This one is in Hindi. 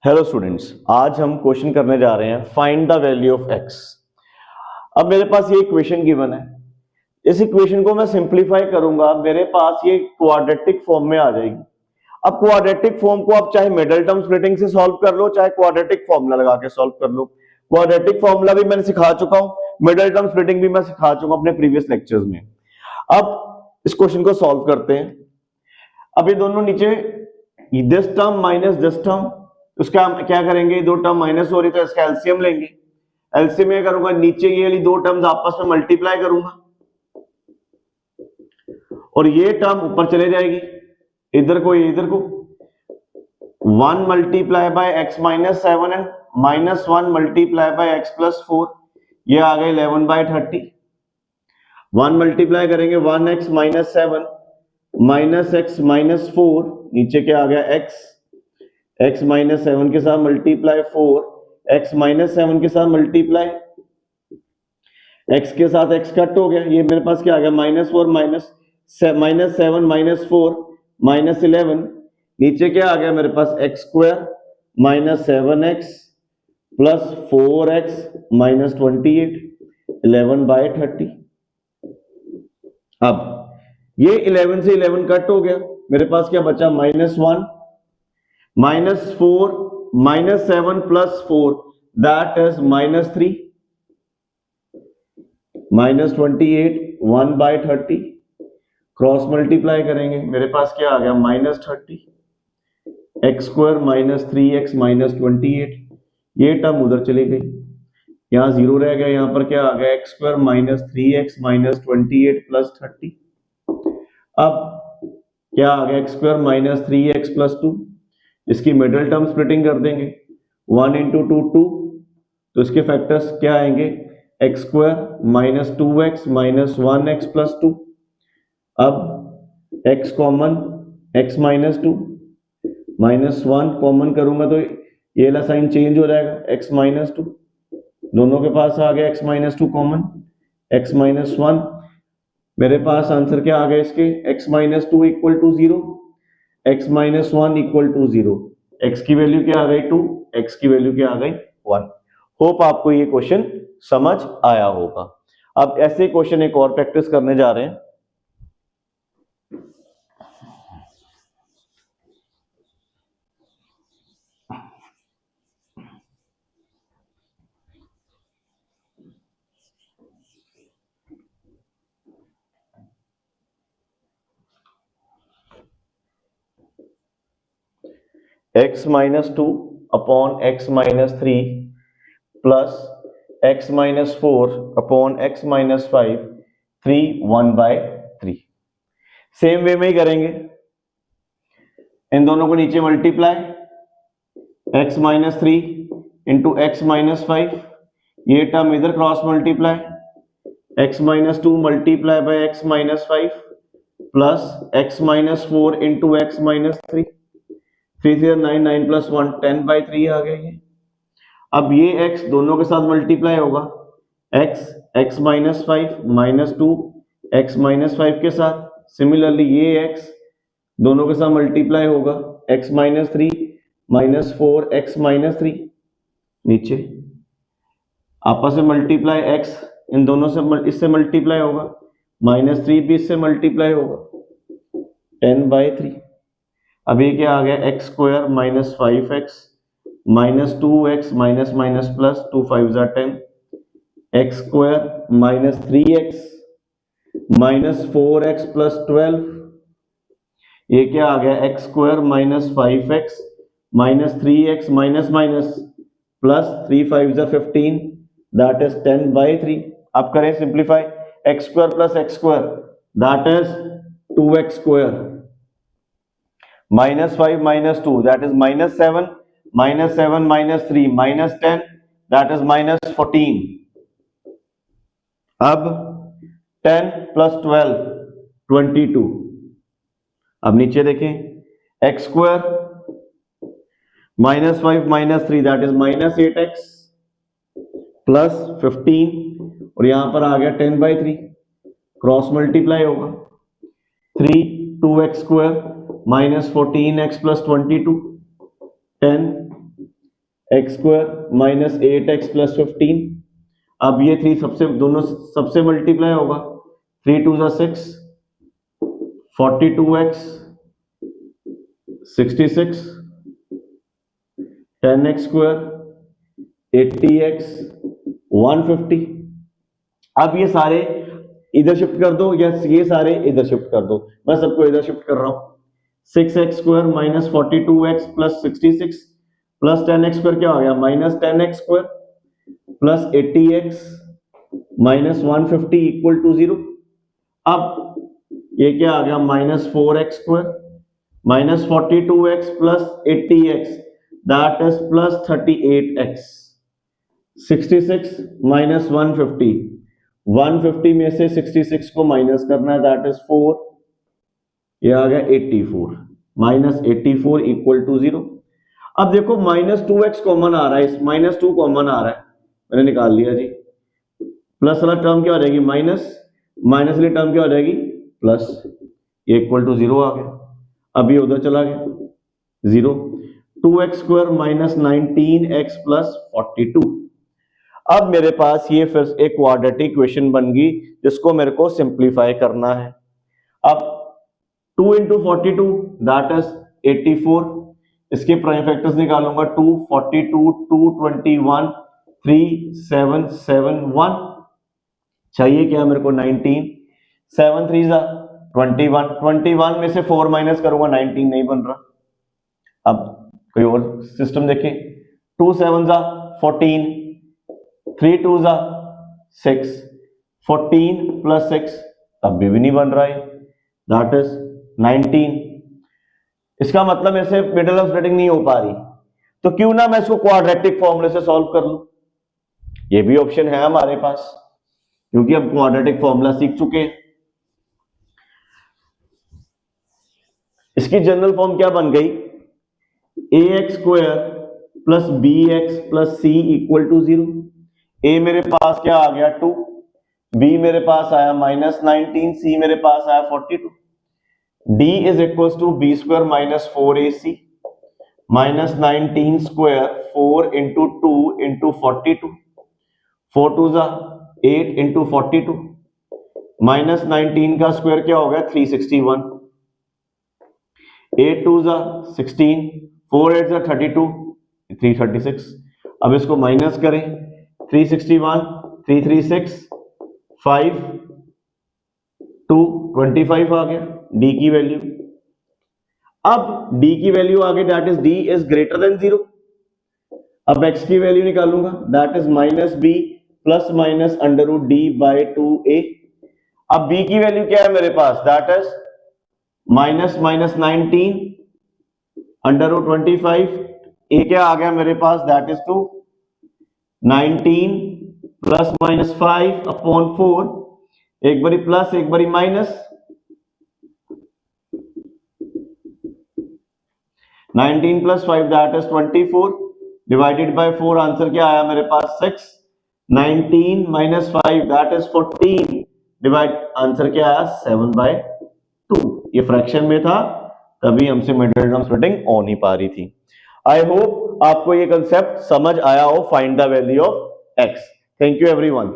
हेलो स्टूडेंट्स, आज हम क्वेश्चन करने जा रहे हैं find the value of x। अब मेरे पास ये इक्वेशन गिवन है। इस इक्वेशन को मैं सिंपलीफाई करूंगा, मेरे पास ये क्वाड्रेटिक फॉर्म में आ जाएगी। अब क्वाड्रेटिक फॉर्म को आप चाहे मिडिल टर्म स्प्लिटिंग से सॉल्व कर लो, चाहे क्वाड्रेटिक फॉर्मूला लगा के सॉल्व कर लो। क्वाड्रेटिक फॉर्मूला भी मैंने सिखा चुका हूं, मिडिल टर्म स्प्लिटिंग भी मैं सिखा चुका हूं अपने प्रीवियस लेक्चर्स में। अब इस क्वेश्चन को सॉल्व करते हैं। अब ये दोनों नीचे this term minus this term, उसका क्या करेंगे, दो टर्म माइनस हो रही तो इसका एलसीएम लेंगे। एलसीएम में करूंगा, नीचे ये वाली दो टर्म्स आपस में मल्टीप्लाई करूंगा और ये टर्म ऊपर चले जाएगी, इधर को इधर को। 1 मल्टीप्लाई बाय एक्स माइनस 7 है, minus 1 multiply by x plus 4, ये आ गए 11/30। 1 मल्टीप्लाई करेंगे 1x minus 7 minus x minus 4, नीचे क्या आ गया x, x माइनस 7 के साथ मल्टीप्लाई 4, x माइनस 7 के साथ मल्टीप्लाई, x के साथ x कट हो गया, ये मेरे पास क्या आ गया -4 माइनस 7 माइनस 4 माइनस 11, नीचे क्या आ गया मेरे पास x square minus 7x plus 4x minus 28, 11/30। अब ये 11 से 11 कट हो गया, मेरे पास क्या बचा -1 -4 -7 plus 4 that is -3 -28 1/30। Cross multiply करेंगे, मेरे पास क्या आ गया -30, x square minus 3x minus 28, ये टर्म उधर चली गई, यहाँ 0 रह गया, यहाँ पर क्या आ गया x square minus 3x minus 28 plus 30। अब क्या आ गया x square minus 3x plus 2, इसकी मिडिल टर्म स्प्लिटिंग कर देंगे, 1 इंटू 2 2, तो इसके फैक्टर्स क्या आएंगे, x square minus 2x minus 1x plus 2। अब x common, x minus 2 minus 1 common करूंगा तो ये वाला साइन चेंज हो जाएगा, x माइनस 2, दोनों के पास आ गया x minus 2 common, x minus 1, मेरे पास आंसर क्या आ गया इसके, x minus 2 equal to 0, x minus 1 equal to 0, x की वैल्यू क्या आ गई 2, x की वैल्यू क्या आ गई 1। होप आपको ये क्वेश्चन समझ आया होगा। अब ऐसे क्वेश्चन एक और प्रैक्टिस करने जा रहे हैं। x minus 2 upon x minus 3 plus x minus 4 upon x minus 5, 3 1/3। Same way में ही करेंगे, इन दोनों को नीचे multiply, x minus 3 into x minus 5, ये टर्म इधर cross multiply, x minus 2 multiply by x minus 5 plus x minus 4 into x minus 3, 3 3 9 9 plus 1 10/3 आ गया ये। अब ये x दोनों के साथ मल्टीप्लाई होगा, x minus 5 minus 2 x minus 5 के साथ, सिमिलरली ये x दोनों के साथ मल्टीप्लाई होगा, x minus 3 minus 4 x minus 3, नीचे आपस में मल्टीप्लाई, x इन दोनों से इससे मल्टीप्लाई होगा, -3 भी इससे मल्टीप्लाई होगा, 10/3। अब ये क्या आ गया, x square minus 5x minus 2x minus minus plus 2 5 10, x square minus 3x minus 4x plus 12, ये क्या आ गया, x square minus 5x minus 3x minus minus plus 3 5 15, that is 10/3। अब करें simplify, x square plus x square that is 2x square, minus 5 minus 2 that is -7 minus 3 minus 10 that is -14। अब 10 प्लस 12 22। अब नीचे देखें, x square minus 5 minus 3 that is -8x plus 15, और यहां पर आ गया 10/3, क्रॉस मल्टीप्लाई होगा, 3 2x square minus 14x plus 22, 10 x square minus 8x plus 15। अब ये थ्री दोनों सबसे मल्टीप्लाई होगा, 3 2 जा 6, 42x 66, 10x स्क्वायर 80x 150। अब ये सारे इधर शिफ्ट कर दो या ये सारे इधर शिफ्ट कर दो, मैं सबको इधर शिफ्ट कर रहा हूं। 6x square minus 42x plus 66 plus 10x square क्या हो गया, minus 10x square plus 80x minus 150 equal to 0। अब ये क्या आ गया, minus 4x square minus 42x plus 80x that is plus 38x। 66 माइनस 150, 150 में से 66 को माइनस करना है दैट इज 4, ये आ गया 84, माइनस 84 इक्वल टू 0। अब देखो माइनस 2x कॉमन आ रहा है, इस माइनस 2 कॉमन आ रहा है, मैंने निकाल लिया जी। प्लस वाला टर्म क्या हो जाएगी माइनस, माइनस वाली टर्म क्या हो जाएगी प्लस, ये इक्वल टू 0 आ गया। अब ये उधर चला गया 0। 2x square minus 19x plus 42। अब मेरे पास ये फिर एक क्वाड्रेटिक इक्वेशन बन गई जिसको मेरे को सिंप्लीफाई करना है। अब 2 इंटू 42 दैट इज 84, इसके प्राइम फैक्टर्स निकालूंगा, 2 42 2 21 3 7 7 1। चाहिए क्या मेरे को 19, 7 3 जा 21, 21 में से 4 माइनस करूंगा 19 नहीं बन रहा। अब कोई और सिस्टम देखें, 2 7 जा 14, 3 2 जा 6, 14 प्लस 6 तब भी नहीं बन रहा है, दैट इज 19। इसका मतलब मेरे से मिडल ऑफ स्प्लिटिंग नहीं हो पा रही, तो क्यों ना मैं इसको क्वाड्रेटिक फॉर्मूले से सॉल्व कर लूं। ये भी ऑप्शन है हमारे पास, क्योंकि हम क्वाड्रेटिक फॉर्मूला सीख चुके हैं। इसकी जनरल फॉर्म क्या बन गई, ax square plus bx plus c equal to 0। a मेरे पास क्या आ गया 2, b मेरे पास आया माइनस 19, c मेरे पास आया 42। d is equal to b square minus 4ac minus 19 square 4 into 2 into 42, 4 2 जा 8 इंटू 42 माइनस 19 का स्क्वायर क्या हो गया 361, 8 2 जा 16, 4 8 जा 32, 336। अब इसको माइनस करें, 361 336 5 2 25 आ गया d की वैल्यू। अब d की वैल्यू आ गई that is d is greater than 0। अब x की वैल्यू निकालूंगा that is minus b plus minus under root d by 2a। अब b की वैल्यू क्या है मेरे पास, that is minus minus 19 under root 25, a क्या आ गया मेरे पास that is 2, 19 plus minus 5 upon 4, एक बारी प्लस एक बारी minus, 19 plus 5 that is 24 divided by 4, answer क्या आया मेरे पास 6। 19 minus 5 that is 14 divide, answer क्या आया 7/2। ये फ्रैक्शन में था तभी हमसे मिडिल टर्म स्प्लिटिंग हो नहीं पा रही थी। आई होप आपको ये कंसेप्ट समझ आया हो, find the value of x। Thank you everyone.